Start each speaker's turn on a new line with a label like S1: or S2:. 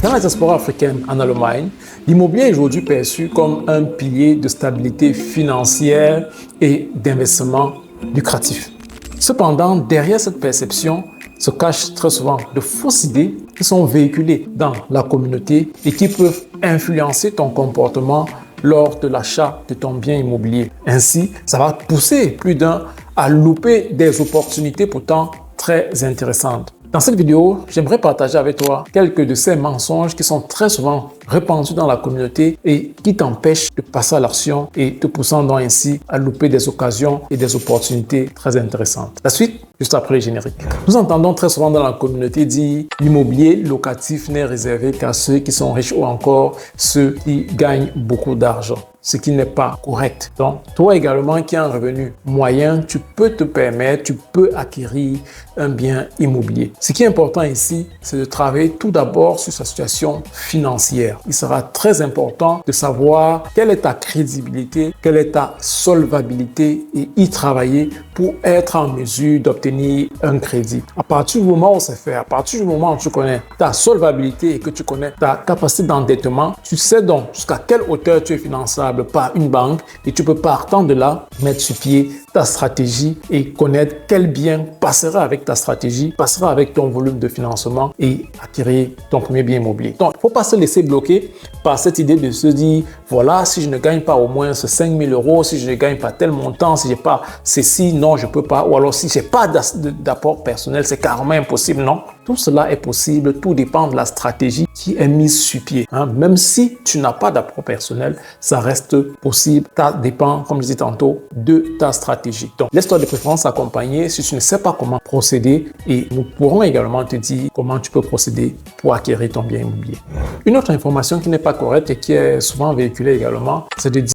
S1: Dans la diaspora africaine en Allemagne, l'immobilier est aujourd'hui perçu comme un pilier de stabilité financière et d'investissement lucratif. Cependant, derrière cette perception se cachent très souvent de fausses idées qui sont véhiculées dans la communauté et qui peuvent influencer ton comportement lors de l'achat de ton bien immobilier. Ainsi, ça va pousser plus d'un à louper des opportunités pourtant très intéressantes. Dans cette vidéo, j'aimerais partager avec toi quelques de ces mensonges qui sont très souvent répandus dans la communauté et qui t'empêchent de passer à l'action et te poussant donc ainsi à louper des occasions et des opportunités très intéressantes. La suite, juste après le générique. Nous entendons très souvent dans la communauté dire l'immobilier locatif n'est réservé qu'à ceux qui sont riches ou encore ceux qui gagnent beaucoup d'argent, ce qui n'est pas correct. Donc, toi également qui as un revenu moyen, tu peux te permettre, tu peux acquérir un bien immobilier. Ce qui est important ici, c'est de travailler tout d'abord sur sa situation financière. Il sera très important de savoir quelle est ta crédibilité, quelle est ta solvabilité et y travailler pour être en mesure d'obtenir un crédit. À partir du moment où c'est fait, à partir du moment où tu connais ta solvabilité et que tu connais ta capacité d'endettement, tu sais donc jusqu'à quelle hauteur tu es finançable par une banque et tu peux partant de là mettre sur pied ta stratégie et connaître quel bien passera avec ta stratégie, passera avec ton volume de financement et acquérir ton premier bien immobilier. Donc, il ne faut pas se laisser bloquer par cette idée de se dire, voilà, si je ne gagne pas au moins ce 5 000 euros, si je ne gagne pas tel montant, si je n'ai pas ceci, non, je ne peux pas. Ou alors, si je n'ai pas d'apport personnel, c'est carrément impossible. Non, tout cela est possible. Tout dépend de la stratégie qui est mise sur pied. Même si tu n'as pas d'apport personnel, ça reste possible. Ça dépend, comme je disais tantôt, de ta stratégie. Donc, laisse-toi de préférence accompagner si tu ne sais pas comment procéder et nous pourrons également te dire comment tu peux procéder pour acquérir ton bien immobilier. Une autre information qui n'est pas correcte et qui est souvent véhiculée également, c'est de dire